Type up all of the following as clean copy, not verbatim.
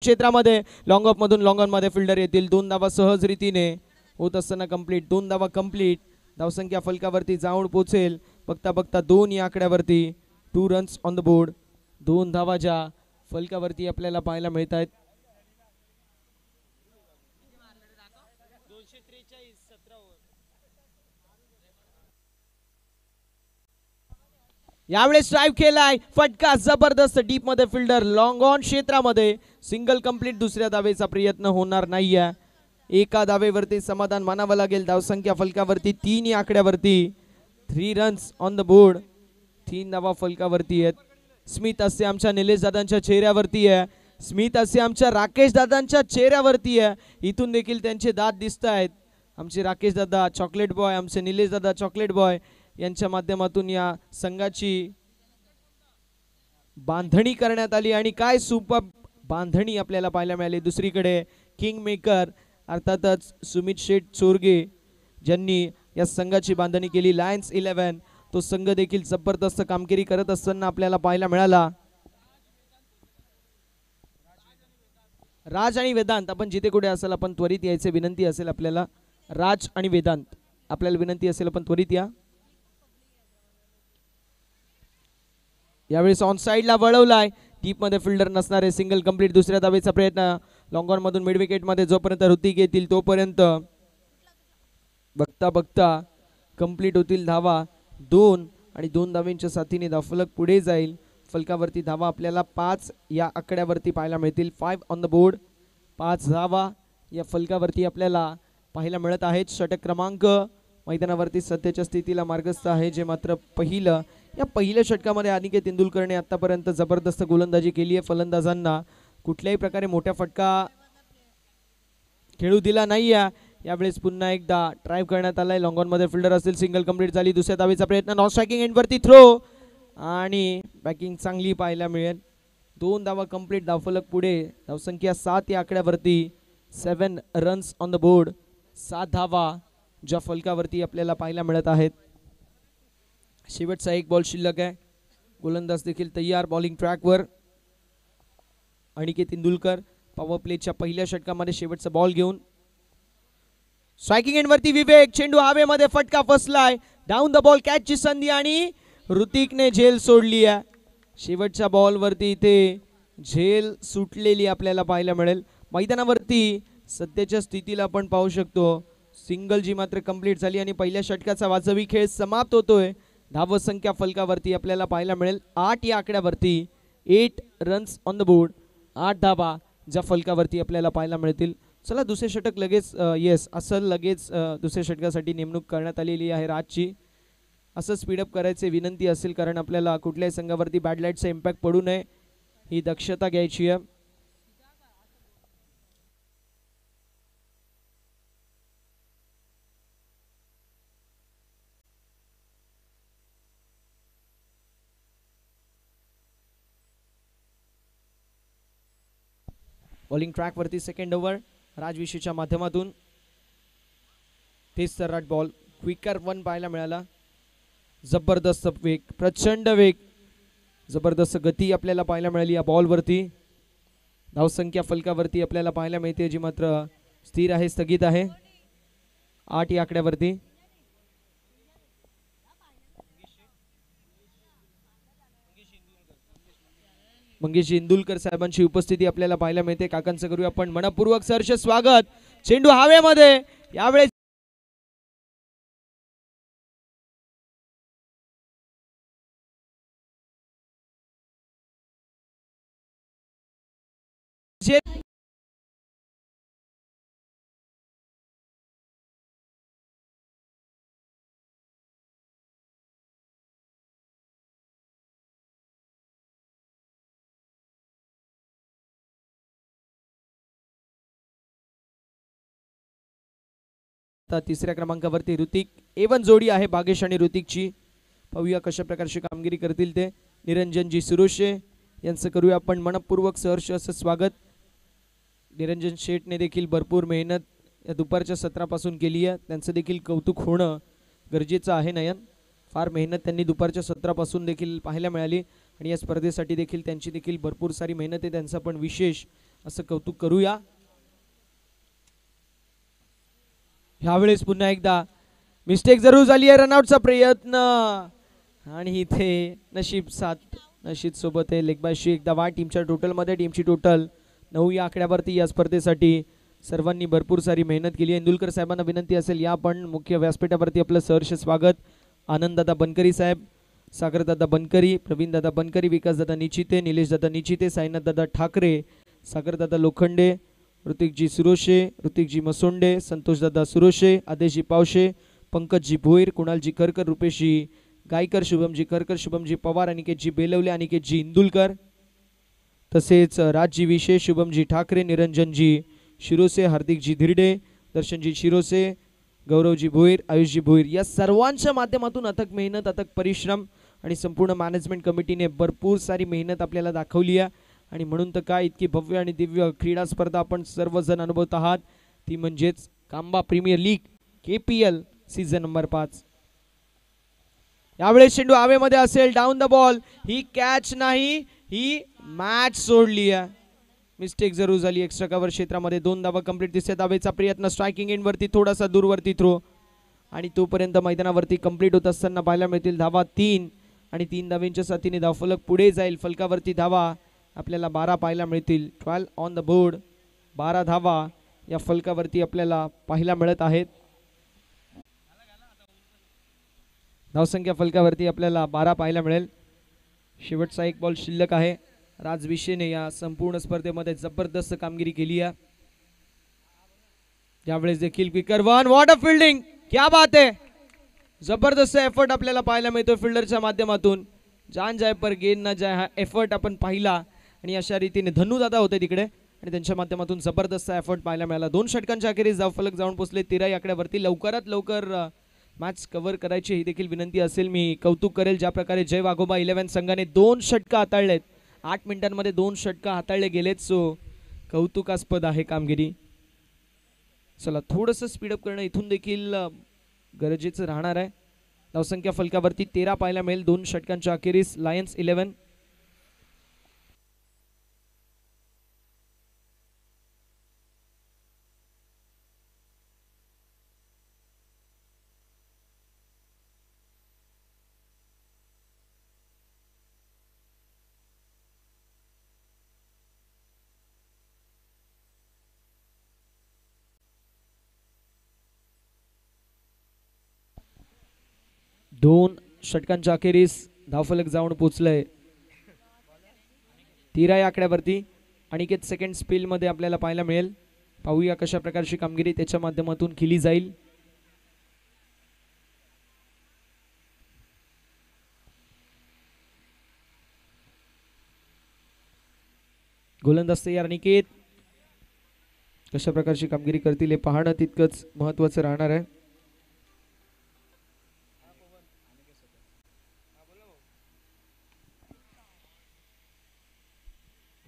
क्षेत्रामध्ये long of मधून long on मध्ये फिल्डर येतील. 2 धावा सहज रीतीने होत असताना कंप्लीट. 2 धावा कंप्लीट. धावसंख्या फलकावरती जाऊन पोहोचेल. बघता बघता 2 या आकड्यावरती 2 रन्स ऑन द बोर्ड. 2 धावा ज्या फलकावरती आपल्याला पाहायला मिळत आहेत. यावेळेस ड्राइव्ह केलाय. फटका जबरदस्त डीप मध्ये फिल्डर लॉंग ऑन क्षेत्रामध्ये सिंगल कंप्लीट. दुसऱ्या धावेचा प्रयत्न होणार नाहीये. एका धावेवरती समाधान मानावं लागेल. धावसंख्या फलकावरती 3 या आकड्यावरती 3 रन्स ऑन द बोर्ड. 3 धावा फलकावरती आहेत. स्मित असे आमच्या निलेश दादांच्या चेहऱ्यावरती आहे. स्मित असे आमच्या राकेश दादांच्या चेहऱ्यावरती आहे. इथून देखील त्यांचे दात दिसत आहेत. आमचे राकेश दादा चॉकलेट बॉय, आमचे निलेश दादा चॉकलेट बॉय यांच्या माध्यमातून या संघाची बांधणी करण्यात आली आणि काय सुपर बांधणी आपल्याला पाहायला मिळाली. दुसरीकडे किंग मेकर अर्थातच सुमित शेठ चोरगे ज्यांनी या संघाची बांधणी केली. लायन्स 11 तो संघ देखील जबरदस्त कामगिरी करत असताना आपल्याला पाहायला मिळाला. राज आणि वेदांत आपण जिथे कुठे असेल आपण त्वरित यायचे विनंती असेल आपल्याला. राज आणि वेदांत आपल्याला विनंती असेल आपण त्वरित या. यावेळेस ऑन साइडला वळवलाय. डीप मध्ये फिल्डर नसणारे सिंगल कंप्लीट. दुसऱ्या धावेचा प्रयत्न लॉंग ऑन मधून मिड विकेट मध्ये जोपर्यंत ऋतिक येतील तोपर्यंत बघता बघता कंप्लीट होतील धावा 2 आणि 2 धावांच्या साथीने धावफलक पुढे जाईल. फलकावरती धावा आपल्याला 5 या आकड्यावरती पाहायला मिळतील. 5 ऑन द बोर्ड. 5 धावा या फलकावरती आपल्याला पाहायला मिळत आहेत. षटक क्रमांक मैदानावरती सध्याच्या स्थितीला मार्गस्थ आहे. जे मात्र पहिल्या षटकामध्ये अनिकेत तेंडुलकरने आतापर्यंत जबरदस्त गोलंदाजी केली आहे. फलंदाजांना कुठल्याही प्रकारे मोठा फटका खेळू दिला नाही. यावेळेस पुन्हा एकदा ड्राइव्ह करण्यात आलाय. लॉंग ऑन मध्ये फिल्डर असेल. सिंगल कंप्लीट झाली. दुसऱ्या धावेचा प्रयत्न नॉन स्ट्रायकिंग एंडवरती थ्रो आणि बॅकिंग चांगली पाहायला मिळेल. 2 धावा कंप्लीट. धावफलक पुढे. धावसंख्या 7 या आकड्यावरती 7 रन्स ऑन द बोर्ड. 7 धावा ज्या फलकावरती आपल्याला पाहायला मिळत आहेत. शेवटचा एक बॉल शिल्लक आहे. गोलंदाज देखील तयार बॉलिंग ट्रॅकवर. अनिकेत तेंडुलकर पॉवर प्लेच्या पहिल्या षटकामध्ये शेवटचा बॉल घेऊन स्ट्रायकिंग एंडवरती विवेक. चेंडू हवेमध्ये फटका फसलाय. डाऊन द बॉल कॅचची संधी आणि ऋतिकने झेल सोडली आहे. शेवटच्या बॉलवरती इथे झेल सुटलेली आपल्याला पाहायला मिळेल. मैदानावरती सध्याच्या स्थितीला आपण पाहू शकतो. सिंगल जी मात्र कंप्लीट झाली आणि पहिल्या षटकाचा वाजवी खेळ समाप्त होतोय. धावसंख्या फलकावरती आपल्याला पाहायला मिळेल 8 या आकड्यावरती 8 रन्स ऑन द बोर्ड. 8 धावा ज्या फलकावरती आपल्याला पाहायला मिळतील. चला दुसरे षटक लगेच लगेच दुसऱ्या षटकासाठी नेमणूक करण्यात आलेली आहे राजची. असं स्पीडअप करायचे विनंती असेल कारण आपल्याला कुठल्याही संघावरती बॅड लाईटचा इम्पॅक्ट पडू नये ही दक्षता घ्यायची आहे. बॉलिंग ट्रॅक वरती सेकंड ओव्हर राजविशीच्या माध्यमातून तेज सर्राट बॉल. क्विकर 1 पाहायला मिळाला. जबरदस्त वेग, प्रचंड वेग, जबरदस्त गती आपल्याला पाहायला मिळाली या बॉलवरती. धावसंख्या फलकावरती आपल्याला पाहायला मिळते जी मात्र स्थिर आहे, स्थगित आहे 8 या आकड्यावरती. मंगेश इंदुलकर साहेबांची उपस्थिती आपल्याला पाहायला मिळते. काकांचं करूया आपण मनपूर्वक सहर्ष स्वागत. चेंडू हवेमध्ये. यावेळेस तिसऱ्या क्रमांकावरती ऋतिक. A1 जोडी आहे बागेश आणि ऋतिकची. पाहूया कशा प्रकारची कामगिरी करतील ते. निरंजनजी सुरोशे यांचं करूया आपण मनपूर्वक सहर्ष असं स्वागत. निरंजन शेठने देखील भरपूर मेहनत या दुपारच्या सत्रापासून केली आहे. त्यांचं देखील कौतुक होणं गरजेचं आहे. नयन फार मेहनत त्यांनी दुपारच्या सत्रापासून देखील पाहायला मिळाली आणि या स्पर्धेसाठी देखील त्यांची देखील भरपूर सारी मेहनत आहे. त्यांचा पण विशेष असं कौतुक करूया. ह्यावेळेस पुन्हा एकदा मिस्टेक जरूर झाली आहे. रनआउटचा प्रयत्न आणि इथे नशीब साथ नशीब सोबत आहे. लेग बायशी एकदा वा टीमच्या टोटलमध्ये टीमची टोटल 9 या आकड्यावरती या स्पर्धेसाठी सर्वांनी भरपूर सारी मेहनत केली. इंदुलकर साहेबांना विनंती असेल या पण मुख्य व्यासपीठावरती आपलं सहर्ष स्वागत. आनंददादा बनकरी साहेब, सागरदादा बनकरी, प्रवीणदादा बनकरी, विकासदादा निचिते, निलेशदादा निचिते, साईनाथदादा ठाकरे, सागरदादा लोखंडे, ऋतिकजी सुरोशे, ऋतिकजी मसोंडे, संतोषदादा सुरोशे, आदेशजी पावशे, पंकजजी भोईर, कुणालजी खरकर, रुपेशजी गायकर, शुभमजी खरकर, शुभमजी पवार, अनिकेतजी बेलवले, अनिकेतजी इंदुलकर, तसेच राजजी विशेष, शुभमजी ठाकरे, निरंजनजी शिरोसे, हार्दिकजी धिरडे, दर्शनजी शिरोसे, गौरवजी भोईर, आयुषजी भोईर या सर्वांच्या माध्यमातून अथक मेहनत, अथक परिश्रम आणि संपूर्ण मॅनेजमेंट कमिटीने भरपूर सारी मेहनत आपल्याला दाखवली आहे. आणि म्हणून तर काय इतकी भव्य आणि दिव्य क्रीडा स्पर्धा आपण सर्वजण अनुभवत आहात, ती म्हणजेच Kamba premier league KPL season number 5. यावेळेस चेंडू हवेमध्ये असेल, डाऊन द बॉल, ही कॅच नाही, ही मॅच सोडली आहे. मिस्टेक जरूर झाली. एक्स्ट्रा कव्हर क्षेत्रामध्ये 2 धावा कंप्लीट. तिसऱ्या धावेचा प्रयत्न स्ट्रायकिंग एंड वरती थोडासा दूरवरती थ्रो आणि तोपर्यंत मैदानावरती कंप्लीट होत असताना पाहायला मिळतील धावा 3 आणि 3 धावांच्या साथीने धावफलक पुढे जाईल. फलकावरती धावा आपल्याला 12 पाहायला मिळतील. 12 ऑन द बोर्ड, 12 धावा या फलकावरती आपल्याला पाहायला मिळत आहेत. धावसंख्या फलकावरती आपल्याला 12 पाहायला मिळेल. शेवटचा एक बॉल शिल्लक आहे. राजविशेने या संपूर्ण स्पर्धेमध्ये जबरदस्त कामगिरी केली आहे. यावेळेस देखील quicker one, what a fielding, क्या बात है. जबरदस्त एफर्ट आपल्याला पाहायला मिळतो फिल्डरच्या माध्यमातून. जान जाय पर गेंद न जाय हा एफर्ट आपण पाहिला आणि अशा रीतीने धनु दादा होते तिकडे आणि त्यांच्या माध्यमातून जबरदस्त एफर्ट पाहायला मिळाला. 2 षटकांच्या अखेरीस धावफलक जाऊन पोहोचले 13 आकड्यावरती. लवकरात लवकर मॅच कव्हर करायची ही देखील विनंती असेल. मी कौतुक करेल ज्या प्रकारे जय वाघोबा 11 संघाने 2 षटका हाताळलेत. 8 मिनिटांमध्ये 2 षटका हाताळले गेलेत. सो कौतुकास्पद आहे कामगिरी. चला थोडंसं स्पीडअप करणं इथून देखील गरजेचं राहणार आहे. धावसंख्या फलकावरती 13 पाहायला मिळेल 2 षटकांच्या अखेरीस. लायन्स 11 2 षटकांच्या अखेरीस धावफलक जाऊन पोहोचलंय 13 या आकड्यावरती. अनिकेत सेकंड स्पेल मध्ये आपल्याला पाहायला मिळेल. पाहूया कशा प्रकारची कामगिरी त्याच्या माध्यमातून केली जाईल. गोलंदाज तयार. अनिकेत कशा प्रकारची कामगिरी करतील हे पाहणं तितकंच महत्त्वाचं राहणार आहे.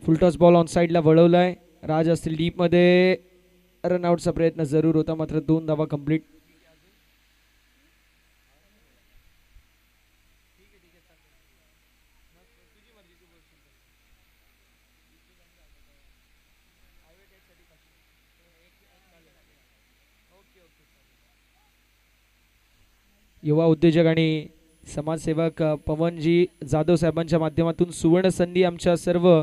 फुलटॉस बॉल ऑन साइडला वळवलाय. राज असतील डीप मध्ये. रनआउटचा प्रयत्न जरूर होता मात्र 2 धावा कंप्लीट. युवा उद्योजक आणि समाजसेवक पवनजी जाधव साहेबांच्या माध्यमातून सुवर्ण संधी आमच्या सर्व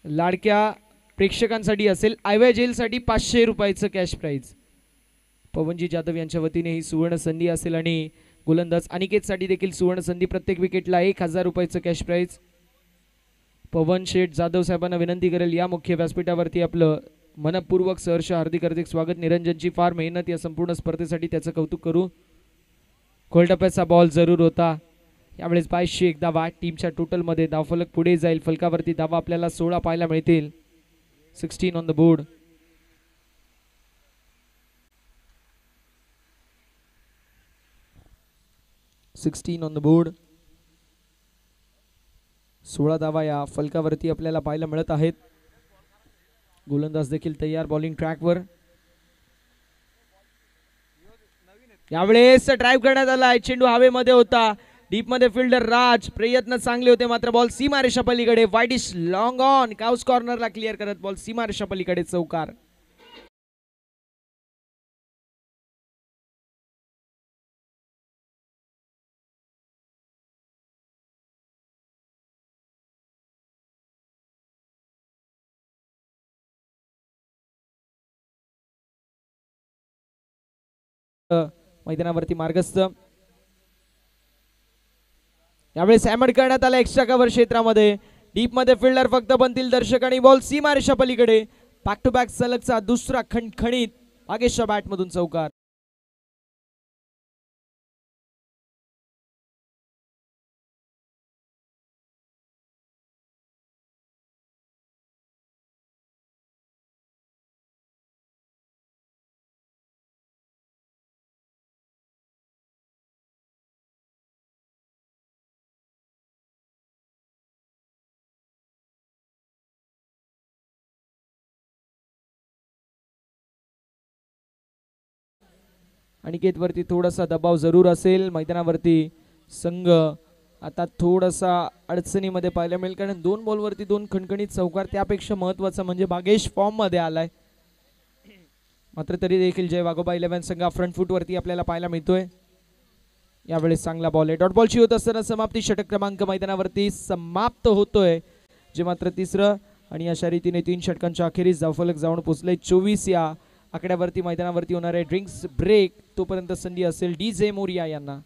लाडक्या प्रेक्षकांसाठी असेल. आयव्या जेलसाठी 500 रुपयाचं कॅश प्राइज. पवनजी जाधव यांच्या वतीने ही सुवर्ण संधी असेल आणि गोलंदाज अनिकेतसाठी देखील सुवर्ण संधी. प्रत्येक विकेटला 1000 रुपयाचं कॅश प्राइज. पवन शेठ जाधव साहेबांना विनंती करेल या मुख्य व्यासपीठावरती आपलं मनपूर्वक सहर्ष हार्दिक हार्दिक स्वागत. निरंजनची फार मेहनत या संपूर्ण स्पर्धेसाठी, त्याचं कौतुक करू. कोलटप्प्याचा बॉल जरूर होता. यावेळेस 22 एक धावा टीमच्या टोटलमध्ये. धावफलक पुढे जाईल. फलकावरती धावा आपल्याला 16 पाहायला मिळतील. 16 on the board. On the board. 16 धावा या फलकावरती आपल्याला पाहायला मिळत आहेत. गोलंदाज देखील तयार बॉलिंग ट्रॅकवर. यावेळेस ड्राइव्ह करण्यात आला. चेंडू हवेमध्ये होता. डीप मध्ये फिल्डर राज, प्रयत्न चांगले होते मात्र बॉल सीमारेषा पलीकडे. Wide is long on, cow's कॉर्नरला क्लिअर करत बॉल सीमारेषा पलीकडे चौकार. मैदानावरती मार्गस्थ. यावेळेस हॅमर करण्यात आला एक्स्ट्रा कव्हर क्षेत्रामध्ये. डीप मध्ये फिल्डर फक्त बनतील दर्शक आणि बॉल सीमारेषा पलीकडे. बॅक टू बॅक सलगचा दुसरा खणखणीत भागेशच्या बॅट मधून चौकार. अनिकेत वरती थोडासा दबाव जरूर असेल. मैदानावरती संघ आता थोडासा अडचणीमध्ये पाहायला मिळेल कारण 2 बॉलवरती 2 खणखणीत चौकार. त्यापेक्षा महत्वाचं म्हणजे भागेश फॉर्म मध्ये आलाय. मात्र तरी देखील जय वाघोबा 11 संघ फ्रंट फूट वरती आपल्याला पाहायला मिळतोय. यावेळेस चांगला बॉल आहे. डॉट बॉलची होत असताना समाप्ती. षटक क्रमांक मैदानावरती समाप्त होतोय, जे मात्र तिसरं. आणि अशा रीतीने 3 षटकांच्या अखेरीस धावफलक जाऊन पोहोचले 24 या आकड्यावरती. मैदानावरती होणार आहे ड्रिंक्स ब्रेक. तोपर्यंत संधी असेल डीजे मोरिया यांना.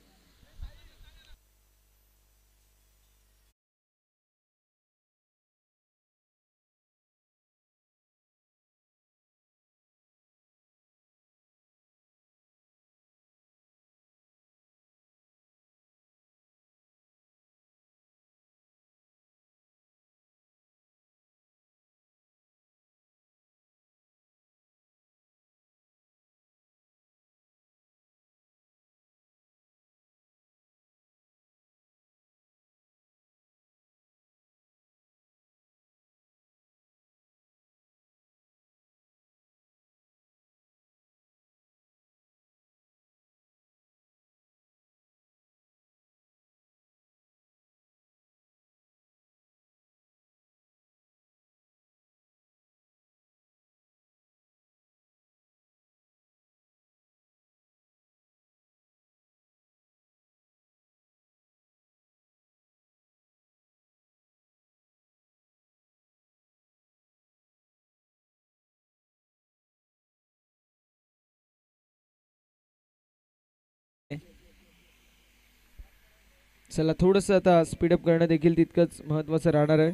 चला थोडंसं आता स्पीडअप करणं देखील तितकंच महत्त्वाचं राहणार आहे.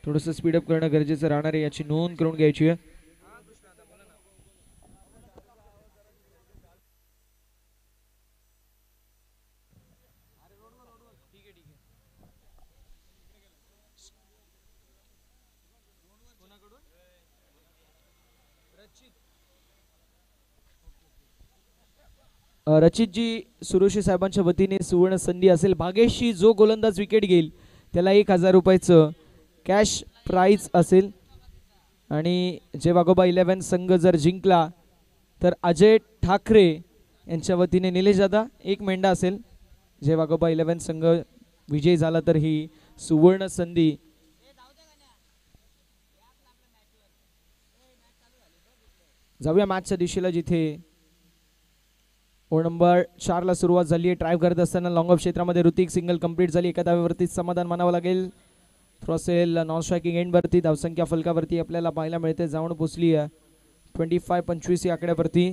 थोडंसं स्पीडअप करणं गरजेचं राहणार आहे, याची नोंद करून घ्यायची आहे. रचितजी सुरोशी साहेबांच्या वतीने सुवर्ण संधी असेल. भागेशची जो गोलंदाज विकेट घेईल त्याला 1000 रुपयाचं कॅश प्राइज असेल. आणि जय वाघोबा 11 संघ जर जिंकला तर अजय ठाकरे यांच्या वतीने निलेश दादा एक मेंढा असेल. जय वाघोबा 11 संघ विजयी झाला तर ही सुवर्ण संधी. जाऊया मॅचच्या दिशेला, जिथे ओव्हर नंबर 4 ला सुरुवात झाली आहे. ड्राईव्ह करत असताना लॉंग ऑफ क्षेत्रामध्ये ऋतिक सिंगल कंप्लीट झाली. एका धावेवरती समाधान मानावं लागेल. थ्रो असेल नॉन स्ट्रायकिंग एंडवरती. धावसंख्या फलकावरती आपल्याला पाहायला मिळते जाऊन पोचली आहे 25-25 या आकड्यावरती.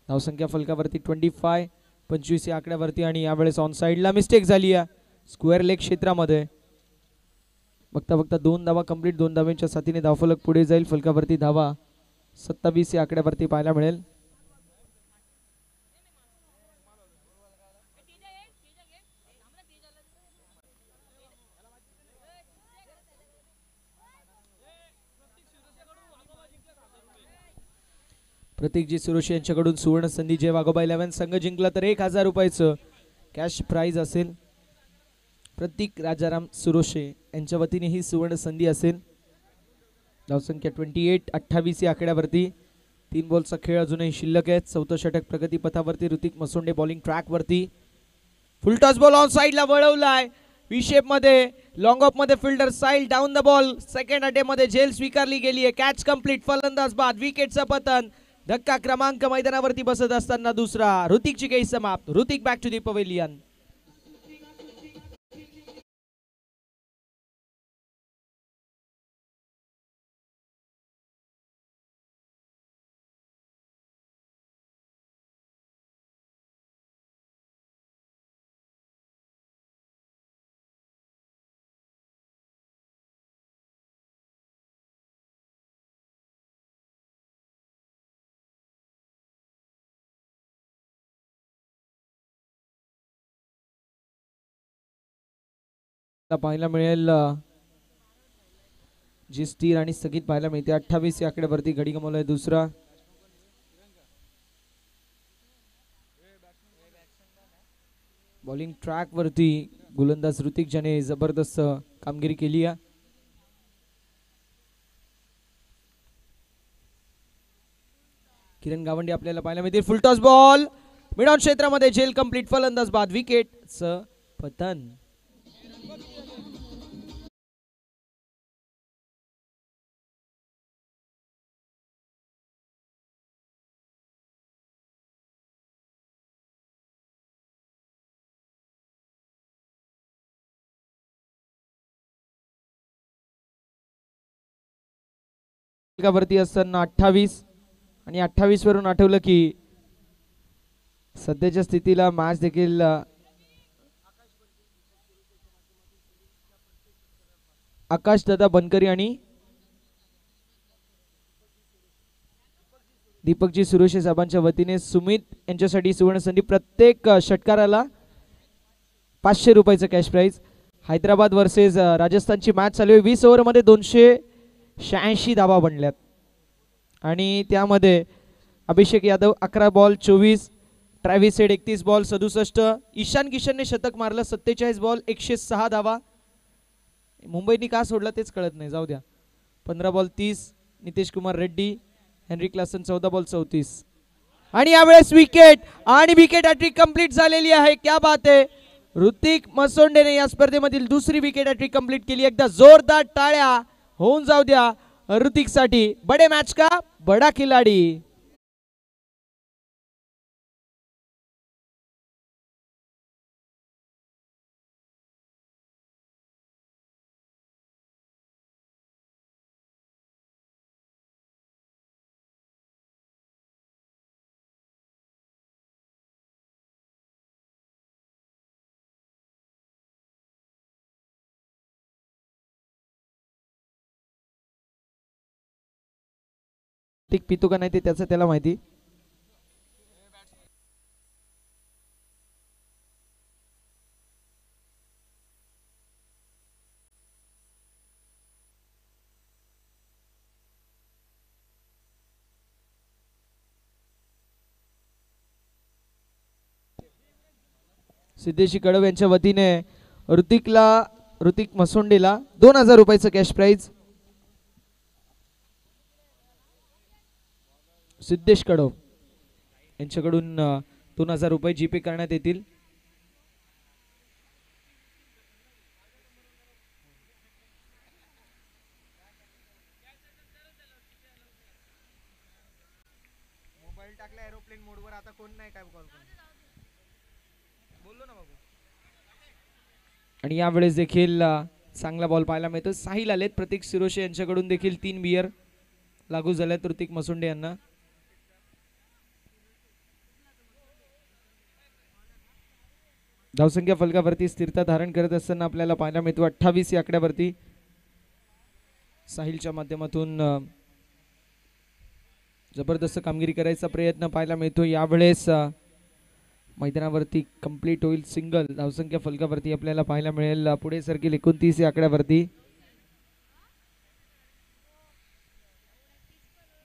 धावसंख्या फलकावरती 25-25 या आकड्यावरती. आणि यावेळेस ऑन साइडला मिस्टेक झाली आहे स्क्वेअर लेग क्षेत्रामध्ये. बघता बघता 2 धावा कंप्लीट. 2 धावांच्या साथीने धावफलक पुढे जाईल. फलकावरती धावा 27 या आकड्यावरती पाहायला मिळेल. प्रतीकजी सुरोशी यांच्याकडून सुवर्ण संधी. जय वाघोबा 11 संघ जिंकला तर 1000 रुपयाचं कॅश प्राइज असेल. प्रतीक राजाराम सुरोशे यांच्या वतीने ही सुवर्ण संधी असेल. धावसंख्या 28-28 या आकड्यावरती. 3 बॉलचा खेळ अजूनही शिल्लक आहे. चौथं षटक प्रगती पथावरती. ऋतिक मसोंडे बॉलिंग ट्रॅक वरती. फुल टॉस बॉल ऑन साइडला वळवलाय. वी शेप मध्ये लॉंग ऑफ मध्ये fielder Sail down the ball. Second attempt मध्ये झेल स्वीकारली गेली आहे. Catch complete. फलंदाज बाद. विकेटचं पतन. धक्का क्रमांक मैदानावरती बसत असताना दुसरा. ऋतिकची काही समाप्त. Hrithik back to the pavilion. पाहायला मिळेल जी स्थिर आणि स्थगित पाहायला मिळते. 28 या आकड्यावरती घडी गमावलाय दुसरा. बॉलिंग ट्रॅक वरती गोलंदाज ऋतिक ज्याने जबरदस्त कामगिरी केली आहे. किरण गावंडे आपल्याला पाहायला मिळतील. फुलटॉस बॉल मिड ऑन क्षेत्रामध्ये झेल कंप्लीट. फलंदाज बाद. विकेटचं पतन. वरती असताना 28 आणि 28 वरून आठवलं की सध्याच्या स्थितीला मॅच देखील आकाश दादा बनकरी आणि दीपकजी सुरेशे साहेबांच्या वतीने सुमित यांच्यासाठी सुवर्ण संधी. प्रत्येक षटकाराला 500 रुपयाचं कॅश प्राइज. हैदराबाद वर्सेस राजस्थानची मॅच चालू आहे. 20 ओव्हरमध्ये 286 धावा बनल्यात आणि त्यामध्ये Abhishek Yadav 11 ball 24, Travis Head 31 ball 67, Ishan किशनने शतक मारलं 47 बॉल 106 धावा. मुंबईने का सोडला तेच कळत नाही, जाऊ द्या. 15 ball 30, Nitesh Kumar Reddy, Henry Klaasen 14 ball 34 आणि यावेळेस विकेट आणि विकेट हॅट्रिक कंप्लीट झालेली आहे. क्या बात आहे. ऋतिक मसोंडेने या स्पर्धेमधील दुसरी विकेट हॅट्रिक कंप्लीट केली. एकदा जोरदार टाळ्या होऊन जाऊ द्या ऋतिक साठी. बडे मॅच का बडा खिलाडी. ऋतिक पितो का नाही ते त्याचं त्याला माहिती. सिद्धेशी कडव यांच्या वतीने ऋतिक मसोंडेला 2000 रुपयाचं कॅश प्राइज. सिद्धेश कडव यांच्याकडून 2000 रुपये जीपे करण्यात येतील. मोबाईल टाकला एरोप्लेन मोडवर. आता कोण नाही काय कॉल बोललो ना बाबू. आणि यावेळेस देखील चांगला बॉल पाहायला मिळतो. साहिल आलेत. प्रतीक सिरोशे यांच्याकडून देखील 3 बियर लागू झाल्यात ऋतिक मसोंडे यांना. धावसंख्या फलकावरती स्थिरता धारण करत असताना आपल्याला पाहायला मिळतो 28 या आकड्यावरती. साहिलच्या माध्यमातून जबरदस्त कामगिरी करायचा प्रयत्न पाहायला मिळतो. यावेळेस मैदानावरती कंप्लीट होईल सिंगल. धावसंख्या फलकावरती आपल्याला पाहायला मिळेल पुढे सरकील 29 या आकड्यावरती.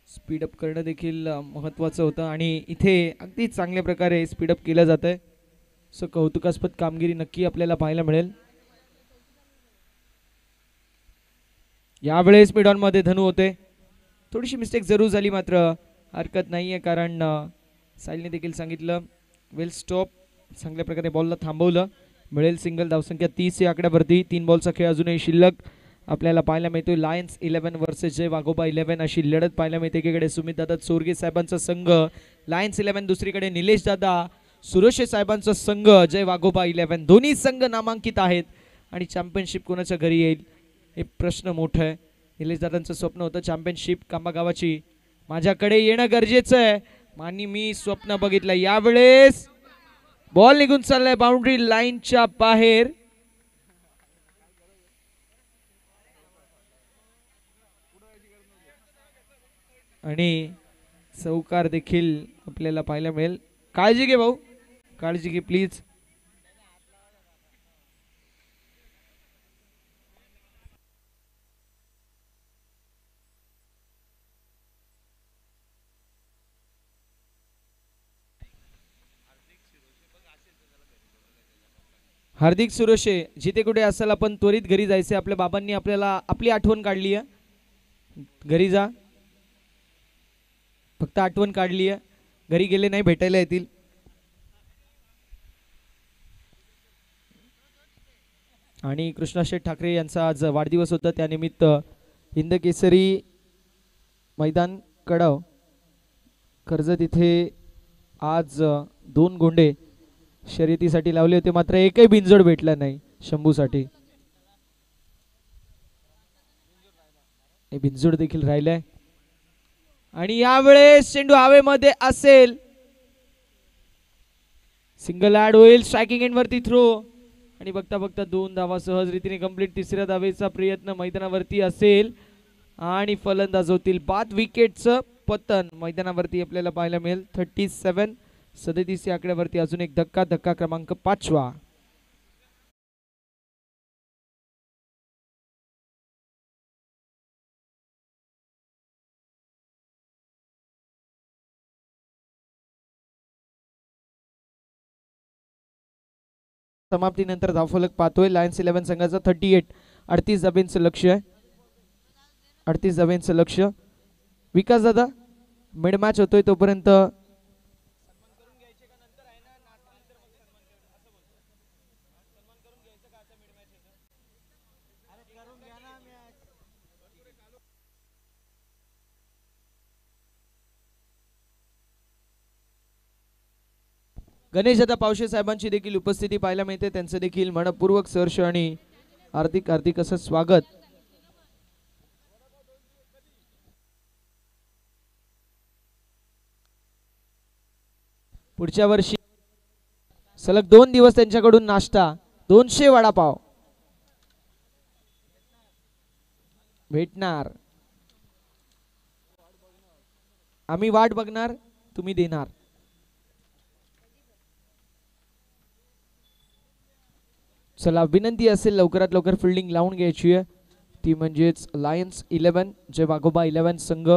स्पीडअप करणं देखील महत्त्वाचं होतं आणि इथे अगदी चांगल्या प्रकारे स्पीडअप केलं जात आहे. सो कौतुकास्पद कामगिरी नक्की आपल्याला पाहायला मिळेल. यावेळेस मिड ऑन मध्ये धनू होते. थोडीशी मिस्टेक जरूर झाली, मात्र हरकत नाही आहे, कारण साहिलने देखील सांगितलं वेल स्टॉप, चांगल्या प्रकारे बॉलला थांबवलं. मिळेल सिंगल. धावसंख्या 30 या आकड्यावरती. 3 बॉलचा खेळ अजूनही शिल्लक आपल्याला पाहायला मिळतोय. लायन्स 11 वर्सेस जय वाघोबा 11 अशी लढत पाहायला मिळते. एकीकडे सुमित दादा चोरगे साहेबांचा संघ लायन्स 11, दुसरीकडे निलेश दादा सुरोशे साहेबांचा संघ जय वाघोबा 11. दोन्ही संघ नामांकित आहेत आणि चॅम्पियनशिप कोणाच्या घरी येईल हे प्रश्न मोठा आहे. निलेश दादांचं स्वप्न होतं चॅम्पियनशिप कांबा गावाची माझ्याकडे येणं गरजेचं आहे आणि मी स्वप्न बघितलं. यावेळेस बॉल निघून चाललाय बाउंड्री लाईनच्या बाहेर. आणि चौकार देखील आपल्याला पाहायला मिळेल. काळजी घे भाऊ, काळजी घे प्लीज. हार्दिक सुरोशे जिथे कुठे असाल आपण त्वरित घरी जायचे. आपल्या बाबांनी आपल्याला आपली आठवण काढली आहे. घरी जा, फक्त आठवण काढली आहे. घरी गेले नाही भेटायला येतील. आणि कृष्णा शेठ ठाकरे यांचा आज वाढदिवस होता, त्यानिमित्त हिंद केसरी मैदान कडाव कर्जत इथे आज 2 गोंडे शर्यतीसाठी लावले होते, मात्र एकही बिनजोड भेटला नाही शंभूसाठी. बिनजोड देखील राहिलाय. आणि यावेळेस चेंडू हवेमध्ये असेल, सिंगल ऍड होईल. स्ट्रायकिंग एंड वरती थ्रो आणि बघता बघता 2 धावा सहज रीतीने कंप्लीट. तिसऱ्या धावेचा प्रयत्न मैदानावरती असेल आणि फलंदाज होतील बाद. विकेटचं पतन मैदानावरती आपल्याला पाहायला मिळेल. 37 या आकड्यावरती अजून एक धक्का. धक्का क्रमांक 5वा. समाप्तीनंतर धावफलक पाहतोय. लायन्स 11 संघाचा 38. 38 धाब्यांचं लक्ष आहे. 38 धाब्यांचं लक्ष. विकास दादा मिड मॅच होतोय तोपर्यंत गणेश दादा पावशे साहेबांची देखील उपस्थिती पाहायला मिळते. त्यांचं देखील मनपूर्वक सहर्ष आणि हार्दिक असं स्वागत. पुढच्या वर्षी सलग 2 दिवस त्यांच्याकडून नाश्ता 200 वडापाव भेटणार. आम्ही वाट बघणार, तुम्ही देणार. चला विनंती असेल लवकरात लवकर फिल्डिंग लावून घ्यायची आहे, ती म्हणजेच लायन्स 11 जय वाघोबा 11 संघ.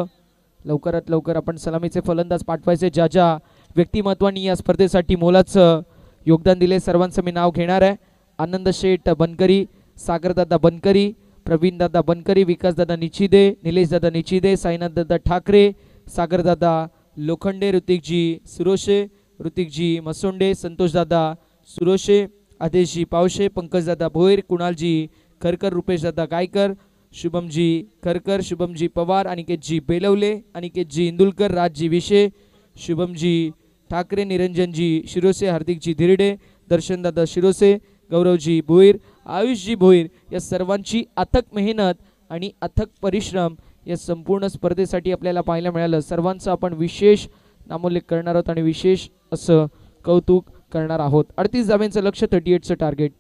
लवकरात लवकर आपण सलामीचे फलंदाज पाठवायचे. ज्या ज्या व्यक्तिमत्वांनी या स्पर्धेसाठी मोलाचं योगदान दिले सर्वांचं मी नाव घेणार आहे. आनंद शेठ बनकरी, सागरदादा बनकरी, प्रवीणदादा बनकरी, विकासदादा निचिदे, निलेशदादा निचिदे, साईनाथदादा ठाकरे, सागरदादा लोखंडे, ऋतिकजी सुरोशे, ऋतिकजी मसोंडे, संतोषदादा सुरोशे, आदेशजी पावशे, पंकजदादा भोईर, कुणालजी खरकर, रुपेशदादा गायकर, शुभमजी खरकर, शुभमजी पवार, अनिकेतजी बेलवले, अनिकेतजी इंदुलकर, राजजी विशे, शुभमजी ठाकरे, निरंजनजी शिरोसे, हार्दिकजी धिरडे, दर्शनदादा शिरोसे, गौरवजी भोईर, आयुषजी भोईर या सर्वांची अथक मेहनत आणि अथक परिश्रम या संपूर्ण स्पर्धेसाठी आपल्याला पाहायला मिळालं. सर्वांचं आपण विशेष नामोल्लेख करणार आहोत आणि विशेष असं कौतुक करणार आहोत. 38 धाब्यांचं लक्ष, 38चं टार्गेट.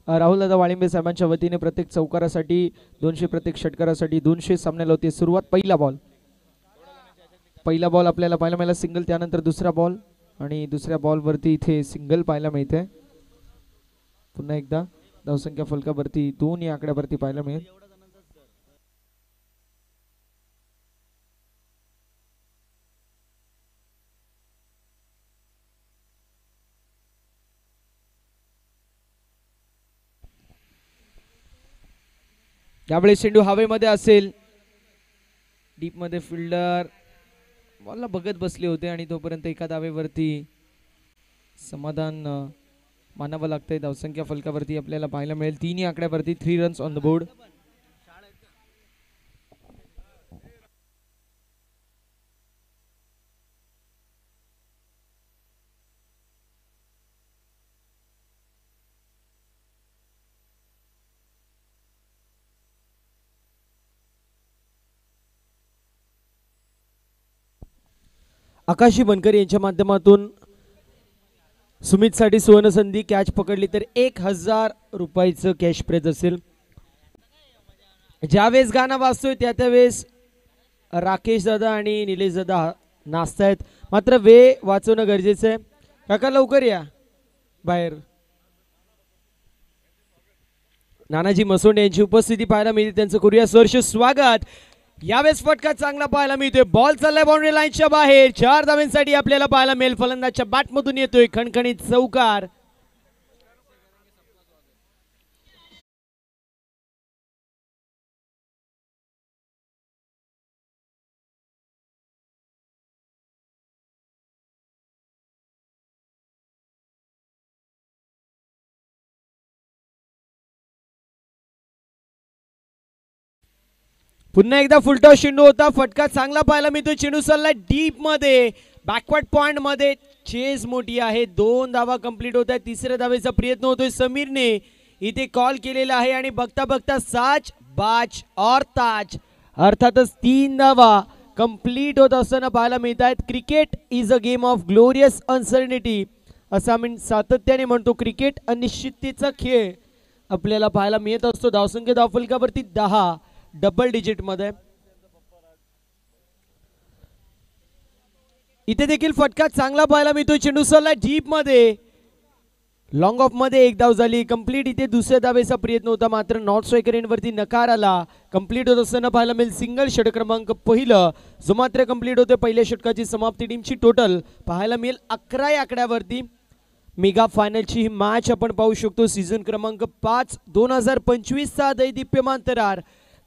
राहुल दादा वाळिंबे साहेबांच्या वतीने प्रत्येक चौकारासाठी 200, प्रत्येक षटकारासाठी 200 सामन्याला होते सुरुवात. पहिला बॉल आपल्याला पाहायला मिळाला सिंगल, त्यानंतर दुसरा बॉल आणि दुसऱ्या बॉलवरती इथे सिंगल पाहायला मिळते. पुन्हा एकदा धावसंख्या फलकावरती 2 या आकड्यावरती पाहायला मिळेल. यावेळी चेंडू हवेमध्ये असेल, डीप मध्ये फिल्डर बॉलला बघत बसले होते आणि तोपर्यंत एका धावेवरती समाधान मानावं लागतंय. धावसंख्या फलकावरती आपल्याला पाहायला मिळेल 3 या आकड्यावरती 3 रन्स ऑन द बोर्ड. आकाशी बनकर यांच्या माध्यमातून सुमित साठी सुवर्ण संधी, कॅच पकडली तर 1000 रुपयाचं कॅश प्राइज असेल. ज्यावेळेस गाणं वाजतोय त्यावेळेस राकेश दादा आणि निलेश दादा नाचतायत, मात्र वेळ वाचवणं गरजेचं आहे. काका लवकर या बाहेर. नानाजी मसोंडे यांची उपस्थिती पाहायला मिळते, त्यांचं करूया सहर्ष स्वागत. यावेळेस फटका चांगला पाहायला मिळतोय, बॉल चाललाय बाउंड्री लाईनच्या बाहेर. 4 धावांसाठी आपल्याला पाहायला मिळेल. फलंदाजच्या बॅटमधून येतोय खणखणीत चौकार. पुन्हा एकदा फुलटॉस चेंडू होता, फटका चांगला पाहायला मिळतोय. चेंडू चाललाय डीप मध्ये, बॅकवर्ड पॉइंट मध्ये. चेस मोठी आहे, 2 धावा कंप्लीट होत आहे. तिसऱ्या धावेचा प्रयत्न होतोय समीरने, इथे कॉल केलेला आहे आणि बघता बघता साच बाज और ताज, अर्थातच 3 धावा कंप्लीट होत असताना पाहायला मिळत आहेत. Cricket is a game of glorious uncertainty असं आम्ही सातत्याने म्हणतो. क्रिकेट अनिश्चिततेचा खेळ आपल्याला पाहायला मिळत असतो. धावसंख्या धावफलकावरती 10 डबल डिजिट मध्ये. इथे देखील फटका चांगला पाहायला मिळतोय. चेंडू सरला डीप मध्ये, लॉंग ऑफ मध्ये 1 धाव झाली कंप्लीट. इथे दुसऱ्या धावेचा प्रयत्न होता, मात्र नॉट स्ट्रायकर वरती नकार आला. कंप्लीट होत असताना पाहायला मिळेल सिंगल, षटक क्रमांक पहिलं जो मात्र कंप्लीट होते. पहिल्या षटकाची समाप्ती. टीमची टोटल पाहायला मिळेल 11 या आकड्यावरती. मेगा फायनलची ही मॅच आपण पाहू शकतो. सीझन क्रमांक 5 2025 चा दैदिप्यमान तरार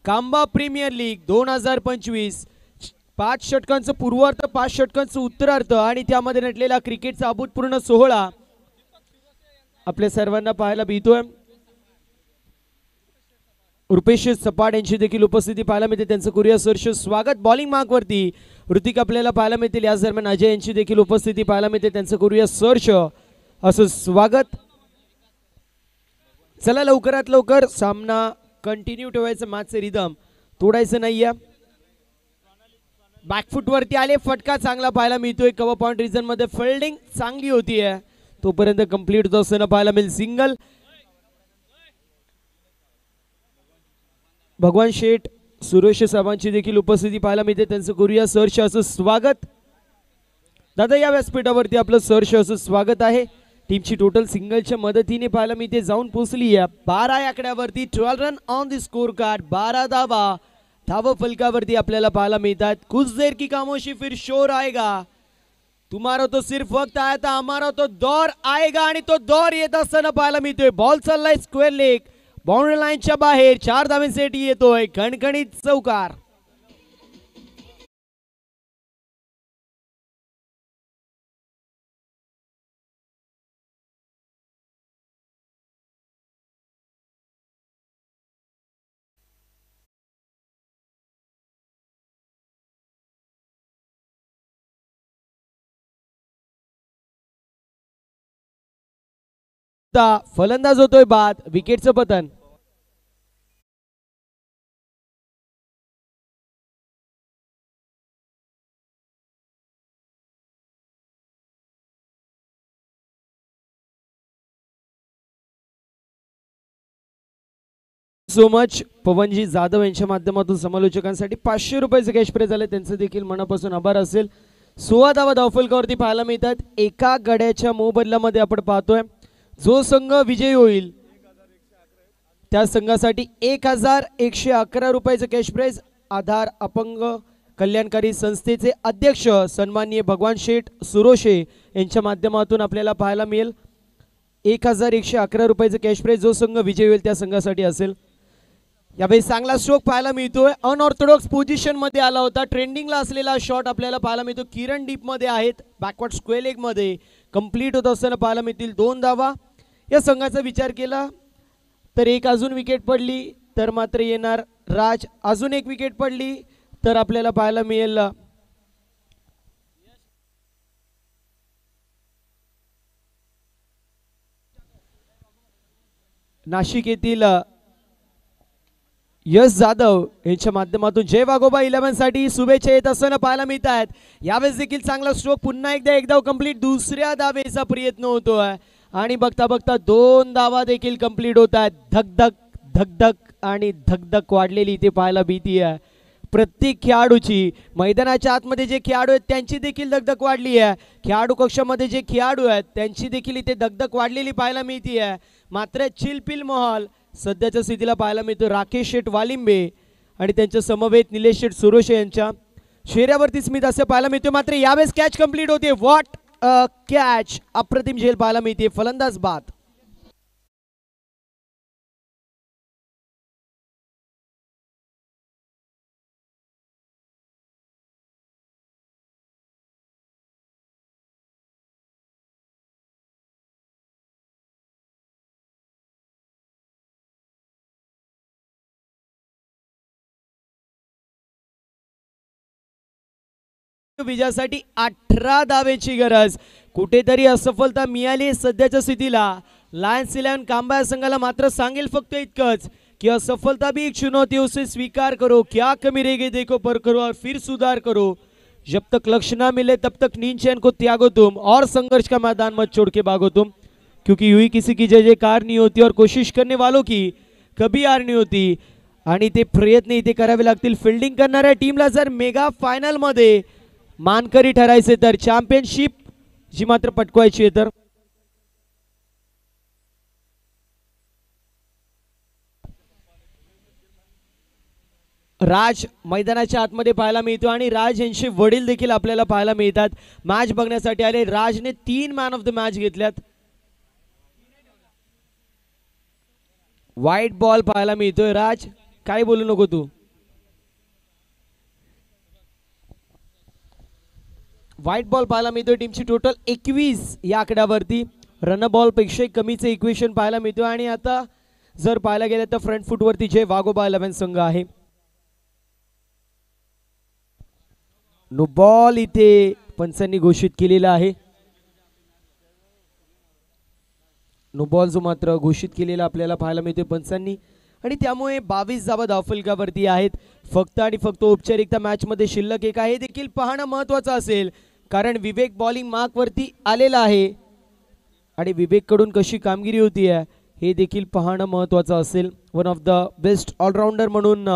कांबा प्रीमियर लीग 2025. 5 षटकांचं पूर्वार्ध, 5 षटकांचं उत्तरार्ध आणि त्यामध्ये नटलेला क्रिकेटचा अभूतपूर्व सोहळा आपल्या सर्वांना पाहायला मिळतोय. रुपेश सपाट यांची देखील उपस्थिती पाहायला मिळते, त्यांचं करूया सहर्ष स्वागत. बॉलिंग मार्क वरती ऋतिक आपल्याला पाहायला मिळतील. याच दरम्यान अजय यांची देखील उपस्थिती पाहायला मिळते, त्यांचं करूया सहर्ष असं स्वागत. चला लवकरात लवकर सामना कंटिन्यू ठेवायचं, मॅचचं रिदम तोडायचं नाहीये. बॅकफुट वरती आले, फटका चांगला पाहायला मिळतोय. कव्हर पॉइंट रिजन मध्ये फिल्डिंग चांगली होतीये, तोपर्यंत कंप्लीट होत असताना पाहायला मिळेल सिंगल. भगवान शेठ सुरेश साहेबांची देखील उपस्थिती पाहायला मिळते, त्यांचं करूया सहर्ष असं स्वागत. दादा या व्यासपीठावरती आपलं सहर्ष असं स्वागत आहे. टीमची टोटल सिंगलच्या मदतीने पाहायला मिळते जाऊन पोहोचली आहे 12 या आकड्यावरती. 12 run on the score card, 12 धावा धाव फलकावरती आपल्याला पाहायला मिळतात. कुछ देर की खामोशी फिर शोर आएगा, तुम्हारा तो सिर्फ वक्त आया था, हमारा तो दौर आएगा. आणि तो दौर येत असताना पाहायला मिळतोय. बॉल चाललाय स्क्वेअर लेग, बाउंड्री लाईनच्या बाहेर. 4 धावांसाठी येतोय खणखणीत चौकार. फलंदाज होतोय बाद, विकेटचं पतन. सो मच पवनजी जाधव यांच्या माध्यमातून समालोचकांसाठी 500 रुपयाचे कॅश प्राइज झाले, त्यांचं देखील मनापासून आभार असेल. 16 धावा धावफलकावरती पाहायला मिळतात. एका गड्याच्या मोबदल्यामध्ये आपण पाहतोय जो संघ विजयी होईल त्या संघासाठी 1111 रुपयाचं कॅश प्राइज. आधार अपंग कल्याणकारी संस्थेचे अध्यक्ष सन्माननीय भगवान शेठ सुरोशे यांच्या माध्यमातून आपल्याला पाहायला मिळेल 1111 रुपयाचं कॅश प्राइज जो संघ विजयी होईल त्या संघासाठी असेल. यावेळी चांगला स्ट्रोक पाहायला मिळतोय. अनऑर्थोडॉक्स पोझिशन मध्ये आला होता. ट्रेंडिंगला असलेला शॉट आपल्याला पाहायला मिळतो. किरण डीप मध्ये आहेत. बॅकवर्ड स्क्वेअर लेग मध्ये कंप्लीट होत असताना पाहायला मिळतील 2 धावा. या संघाचा विचार केला तर एक अजून विकेट पडली तर मात्र येणार राज. अजून एक विकेट पडली तर आपल्याला पाहायला मिळेल नाशिक येथील यश जाधव यांच्या माध्यमातून जय वाघोबा 11 साठी शुभेच्छा येत असताना पाहायला मिळत आहेत. यावेळेस देखील चांगला स्ट्रोक. पुन्हा एकदा धाव कंप्लीट. दुसऱ्या धावेचा प्रयत्न होतोय आणि बघता बघता 2 धावा देखील कंप्लीट होत आहेत. धकधक धकधक आणि धकधक वाढलेली इथे पाहायला भीती आहे प्रत्येक खेळाडूची. मैदानाच्या आतमध्ये जे खेळाडू आहेत त्यांची देखील धकधक वाढली आहे. खेळाडू कक्षामध्ये जे खेळाडू आहेत त्यांची देखील इथे धकधक वाढलेली पाहायला मिळते आहे. मात्र चिलपिल महल सध्याच्या स्थितीला पाहायला मिळतो राकेश शेठ वालिंबे आणि त्यांच्या समवेत निलेश शेठ सुरोशे यांच्या चेहऱ्यावरती स्मित असे पाहायला मिळतो. मात्र यावेळेस कॅच कंप्लीट होते. What catch. अप्रतिम झेल पाहायला मिळते. फलंदाज बाद. विजयासाठी 18 धावेची गरज. कुठेतरी असफलता मिळाली सध्याच्या स्थितीला लायन्स 11 कांबा संघाला. मात्र सांगेल फक्त इतकंच की असफलता भी एक चुनौती उसे स्वीकार करो. क्या कमी रह गई देखो पर करो और फिर सुधार करो. जब तक लक्ष्य ना मिले तब तक नींद चैन को त्यागो तुम और संघर्ष का मैदान मत छोड़ के भागो तुम. क्योंकि यूं ही किसी की जय जयकार नहीं होती और कोशिश करने वालों की कभी हार नहीं होती. आणि ते प्रयत्न इथे करावे लागतील. फिल्डिंग करणाऱ्या टीमला जर मेगा फायनल मध्ये मानकरी ठरायचे तर चॅम्पियनशिप जी मात्र पटकवायची आहे तर राज मैदानाच्या आतमध्ये पाहायला मिळतो आणि राज यांचे वडील देखील आपल्याला पाहायला मिळतात. मॅच बघण्यासाठी आले. राजने 3 मॅन ऑफ द मॅच घेतल्यात. व्हाईट बॉल पाहायला मिळतोय. राज काय बोलू नको तू. व्हाईट बॉल पाहायला मिळतोय. टीमची टोटल 21 या आकड्यावरती. रन बॉल पेक्षा कमीचे इक्वेशन पाहायला मिळतोय. आणि आता जर पाहायला गेलं तर फ्रंट फुटवरती जय वाघोबा 11 संघ आहे. नो बॉल इथे पंचांनी घोषित केलेला आहे. नो बॉल जो मात्र घोषित केलेला आपल्याला पाहायला मिळतोय पंचांनी. आणि त्यामुळे 22 धावा धावफलकावरती आहेत. फक्त आणि फक्त औपचारिकता मॅच मध्ये शिल्लक एक आहे. देखील पाहणं महत्वाचं असेल कारण विवेक बॉलिंग मार्क वरती आलेला आहे आणि विवेक कडून कशी कामगिरी होती आहे हे देखील पाहणं महत्वाचं असेल. One of the best allrounder म्हणून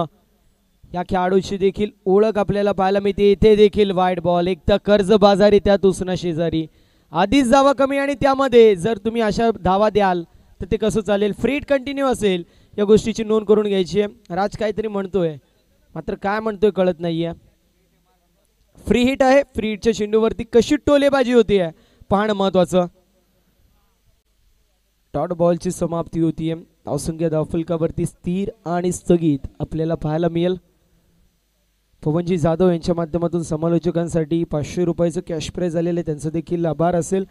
या खेळाडूची देखील ओळख आपल्याला पाहायला मिळते. इथे देखील वाईट बॉल. एक तर कर्ज बाजारी त्यात उसना शेजारी. आधीच धावा कमी आणि त्यामध्ये जर तुम्ही अशा धावा द्याल तर ते कसं चालेल. फ्री हिट कंटिन्यू असेल या गोष्टीची नोंद करून घ्यायची आहे. राज काहीतरी म्हणतोय मात्र काय म्हणतोय कळत नाहीये. फ्री हिट आहे. फ्री हिटच्या चेंडूवरती कशी टोलेबाजी होती आहे पाहणं महत्वाचं. डॉट बॉलची समाप्ती होतीये. धावसंख्या धावफलकावरती स्थिर आणि स्थगित आपल्याला पाहायला मिळेल. पवनजी जाधव यांच्या माध्यमातून समालोचकांसाठी 500 रुपयाचं कॅश प्राइज आलेलं आहे त्यांचं देखील आभार असेल.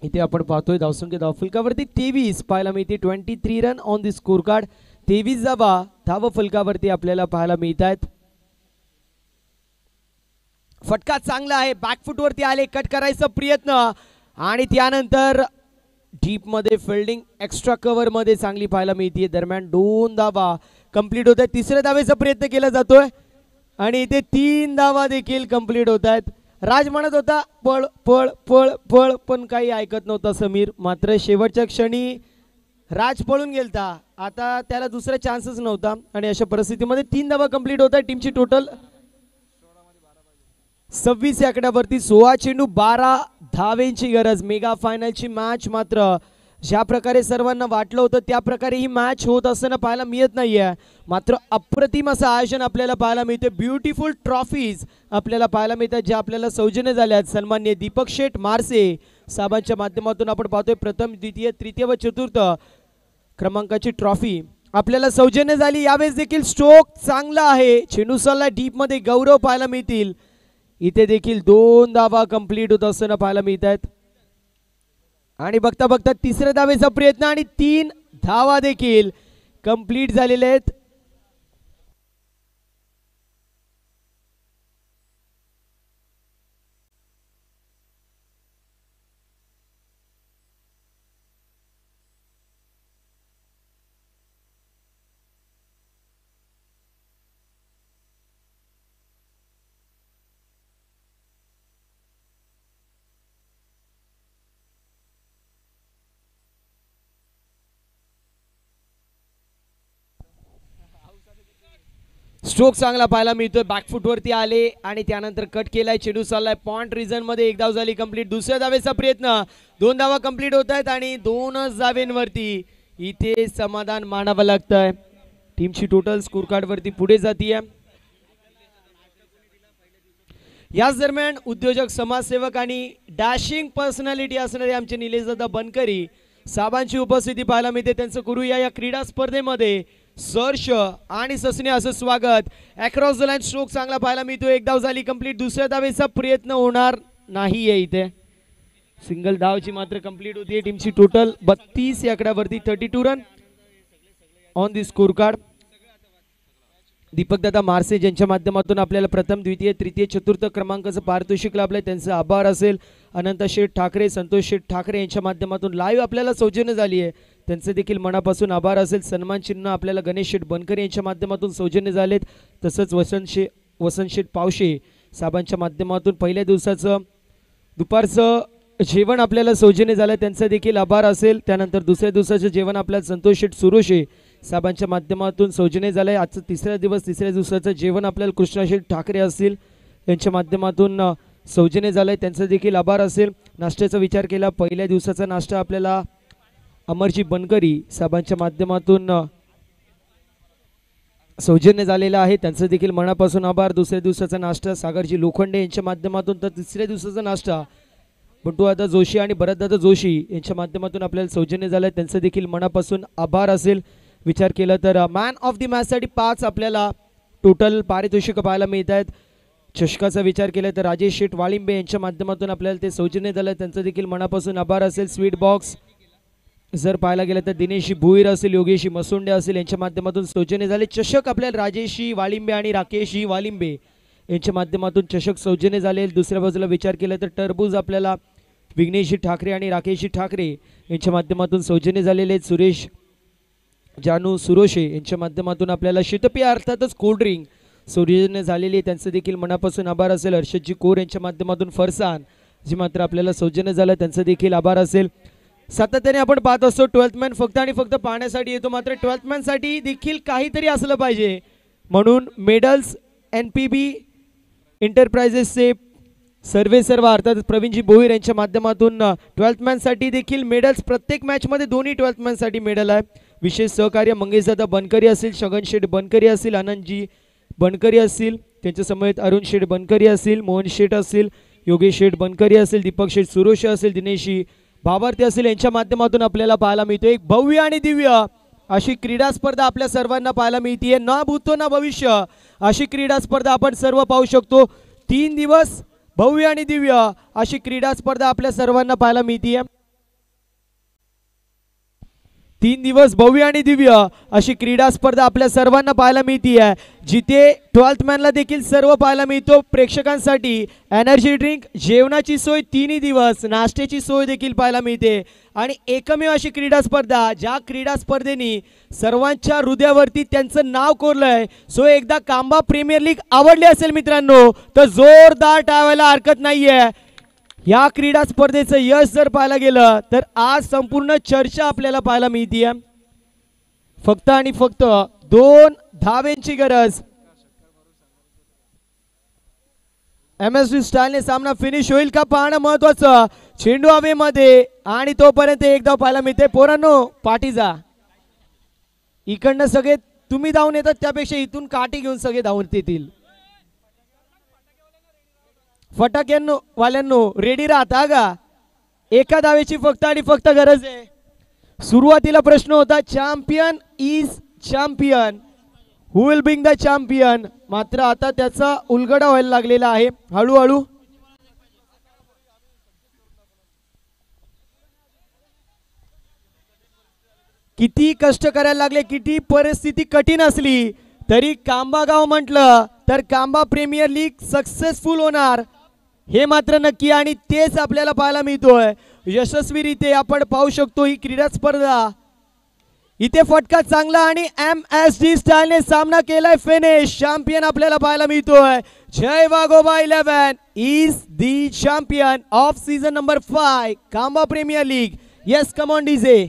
इथे आपण पाहतोय धावसंख्या धावफलकावरती 23 पाहायला मिळते. 23 run on the score card. 23 धावा धावफलकावरती आपल्याला पाहायला मिळत आहेत. फटका चांगला आहे. बॅकफुट वरती आले. कट करायचा प्रयत्न आणि त्यानंतर डीप मध्ये फिल्डिंग एक्स्ट्रा कव्हर मध्ये चांगली पाहायला मिळते. दरम्यान 2 धावा कंप्लीट होत आहेत. तिसऱ्या धावेचा प्रयत्न केला जातोय आणि इथे 3 धावा देखील कंप्लीट होत आहेत. राज म्हणत होता पळ पळ पळ पळ, पण काही ऐकत नव्हता समीर. मात्र शेवटच्या क्षणी राज पळून गेलता. आता त्याला दुसरा चान्सच नव्हता आणि अशा परिस्थितीमध्ये 3 धावा कंप्लीट होत आहे. टीमची टोटल 26 या आकड्यावरती. 16 चेंडू 12 धावेंची गरज. मेगा फायनलची मॅच मात्र ज्या प्रकारे सर्वांना वाटलं होतं त्या प्रकारे ही मॅच होत असताना पाहायला मिळत नाहीये. मात्र अप्रतिम असं आयोजन आपल्याला पाहायला मिळते. ब्युटिफुल ट्रॉफीज आपल्याला पाहायला मिळतात ज्या आपल्याला सौजन्य झाल्यात. सन्माननीय दीपक शेठ मारसे साहेबांच्या माध्यमातून आपण पाहतोय प्रथम, द्वितीय, तृतीय व चतुर्थ क्रमांकाची ट्रॉफी आपल्याला सौजन्य झाली. यावेळेस देखील स्ट्रोक चांगला आहे. चेंडूसला डीप मध्ये गौरव पाहायला मिळतील. इथे देखील 2 धावा कंप्लीट होत असताना पाहायला मिळत आहेत. आणि बघता बघता तिसऱ्या धावेचा प्रयत्न आणि 3 धावा देखील कंप्लीट झालेल्या आहेत. स्ट्रोक चांगला पाहायला मिळतोय. बॅकफुट वरती आले आणि त्यानंतर कट केलाय. चेंडू चाललाय पॉइंट रिजन मध्ये. 1 धाव झाली कंप्लीट. दुसऱ्या धावेचा प्रयत्न. 2 धावा कंप्लीट होत आहेत आणि 2च धावेंवरती इथे समाधान मानावं लागतंय. टीमची टोटल स्कोर कार्ड वरती पुढे जातीये. याच दरम्यान उद्योजक, समाजसेवक आणि डॅशिंग पर्सनॅलिटी असणारे आमचे निलेशदादा बनकरी साहेबांची उपस्थिती पाहायला मिळते. त्यांचं करूया या क्रीडा स्पर्धेमध्ये सर्ष आणि ससने असं स्वागत. अक्रॉस द लाईन स्ट्रोक चांगला पाहायला मिळतो. 1 धाव झाली कंप्लीट. दुसऱ्या धावेचा प्रयत्न होणार नाहीये. इथे सिंगल धावची मात्र कंप्लीट होती. टीमची टोटल 32 या आकड्यावरती. 32 run on the score card. Deepak दादा मारसे ज्यांच्या माध्यमातून आपल्याला प्रथम, द्वितीय, तृतीय, चतुर्थ क्रमांकाचं पारितोषिक लाभलंय त्यांचे आभार असेल. अनंत शेठ ठाकरे, संतोष शेठ ठाकरे यांच्या माध्यमातून लाईव्ह आपल्याला सौजन्य झाली आहे त्यांचे देखील मनापासून आभार असेल. सन्मान चिन्ह आपल्याला गणेश शेठ बनकर यांच्या माध्यमातून सौजन्य झालेत. तसंच वसंत शेठ पावशे साहेबांच्या माध्यमातून पहिल्या दिवसाचं दुपारचं जेवण आपल्याला सौजन्य झालं त्यांचा देखील आभार असेल. त्यानंतर दुसऱ्या दिवसाचं जेवण आपल्याला संतोष शेठ सुरोशे साहेबांच्या माध्यमातून सौजन्य झालंय. आजचं तिसरा दिवस, तिसऱ्या दिवसाचं जेवण आपल्याला कृष्णाशेठ ठाकरे असतील यांच्या माध्यमातून सौजन्य झालंय त्यांचा देखील आभार असेल. नाश्त्याचा विचार केला. पहिल्या दिवसाचा नाश्ता आपल्याला अमरजी बनकरी साहेबांच्या माध्यमातून सौजन्य झालेला आहे त्यांचं देखील मनापासून आभार. दुसऱ्या दिवसाचा नाश्ता सागरजी लोखंडे यांच्या माध्यमातून, तर तिसऱ्या दिवसाचा नाश्ता बंटूदादा जोशी आणि भरतदादा जोशी यांच्या माध्यमातून आपल्याला सौजन्य झालं त्यांचं देखील मनापासून आभार असेल. विचार केला तर मॅन ऑफ द मॅच साठी 5 आपल्याला टोटल पारितोषिक पाहायला मिळत आहेत. चषकाचा विचार केला तर राजेश शेठ वाळिंबे यांच्या माध्यमातून आपल्याला ते सौजन्य झालं त्यांचं देखील मनापासून आभार असेल. स्वीट बॉक्स जर पाहायला गेलं तर दिनेशी भुईर असेल, योगेशी मसोंडे असेल यांच्या माध्यमातून सौजन्य झाले. चषक आपल्याला राजेशी वाळिंबे आणि राकेशजी वाळिंबे यांच्या माध्यमातून चषक सौजन्य झाले. दुसऱ्या बाजूला विचार केला तर टरबूज आपल्याला विघ्नेशजी ठाकरे आणि राकेशजी ठाकरे यांच्या माध्यमातून सौजन्य झालेले आहेत. सुरेश जानू सुरोशे यांच्या माध्यमातून आपल्याला शीतपेय अर्थातच कोल्ड्रिंक सौजन्य झालेले त्यांचं देखील मनापासून आभार असेल. हर्षदजी कोर यांच्या माध्यमातून फरसान जी मात्र आपल्याला सौजन्य झालं त्यांचं देखील आभार असेल. सातत्याने आपण पाहत असतो 12th मॅन फक्त आणि फक्त पाहण्यासाठी येतो, मात्र 12th मॅन साठी देखील काहीतरी असलं पाहिजे म्हणून मेडल्स NPB एंटरप्राइजेसचे सर्व अर्थात प्रवीणजी भोईर यांच्या माध्यमातून 12th मॅन साठी देखील मेडल्स. प्रत्येक मॅच मध्ये दोन्ही 12th मॅन साठी मेडल आहे. विशेष सहकार्य मंगेशदादा बनकरी असतील, शगन शेठ बनकरी असतील, आनंदजी बनकरी असतील, त्यांच्या समेत अरुण शेठ बनकरी असतील, मोहन शेठ असतील, योगेश शेठ बनकरी असतील, दीपक शेठ सुरोशे असतील, दिनेशी भावार्थी असतील यांच्या माध्यमातून आपल्याला पाहायला मिळतो एक भव्य आणि दिव्य अशी क्रीडा स्पर्धा आपल्या सर्वांना पाहायला मिळते. ना भूतो ना भविष्य अशी क्रीडा स्पर्धा आपण सर्व पाहू शकतो. 3 दिवस भव्य आणि दिव्य अशी क्रीडा स्पर्धा आपल्या सर्वांना पाहायला मिळते. 3 दिवस भव्य आणि दिव्य अशी क्रीडा स्पर्धा आपल्या सर्वांना पाहायला मिळते, जिथे 12th मॅनला देखील सर्व पाहायला मिळतो. प्रेक्षकांसाठी एनर्जी ड्रिंक, जेवणाची सोय, 3 दिवस नाश्त्याची सोय देखील पाहायला मिळते. आणि एकमेव अशी क्रीडा स्पर्धा ज्या क्रीडा स्पर्धेने सर्वांच्या हृदयावरती त्यांचं नाव कोरलंय. सो एकदा कांबा प्रीमियर लीग आवडली असेल मित्रांनो तर जोरदार टाळायला हरकत नाहीये. या क्रीडा स्पर्धेचं यश जर पाहायला गेलं तर आज संपूर्ण चर्चा आपल्याला पाहायला मिळते. फक्त आणि फक्त 2 धावांची गरज. MSD स्टाईलने सामना फिनिश होईल का पाहणं महत्वाचं. चेंडू हवेमध्ये आणि तोपर्यंत एक धाव पाहायला मिळते. पोरांनो पाठी जा, इकडनं सगळे तुम्ही धावून येतात त्यापेक्षा इथून काठी घेऊन सगळे धावून येतील. फटाक्यांनो वाल्यांनो रेडी राहता का. एका धावेची फक्त आणि फक्त गरज आहे. सुरुवातीला प्रश्न होता champion is champion, who will being the champion. मात्र आता त्याचा उलगडा व्हायला लागलेला आहे हळूहळू. किती कष्ट करायला लागले, किती परिस्थिती कठीण असली तरी कांबा गाव म्हटलं तर कांबा प्रीमियर लीग सक्सेसफुल होणार हे मात्र नक्की. आणि तेच आपल्याला पाहायला मिळतोय यशस्वीरित्या. आपण पाहू शकतो ही क्रीडा स्पर्धा. इथे फटका चांगला आणि MSD स्टाईलने सामना केलाय. फिनिश चॅम्पियन आपल्याला पाहायला मिळतोय. Jay Waghoba 11 is the champion of season number 5 Kamba premier league. Yes come on DJ.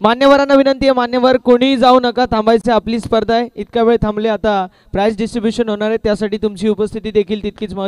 मान्यवरांना विनंती आहे, मान्यवर कोणी जाऊ नका, थांबायचे. आपली स्पर्धा आहे. इतका वेळ थांबले, आता प्राइस डिस्ट्रीब्युशन होणार आहे, त्यासाठी तुमची उपस्थिती देखील तितकीच महत्त्वाची.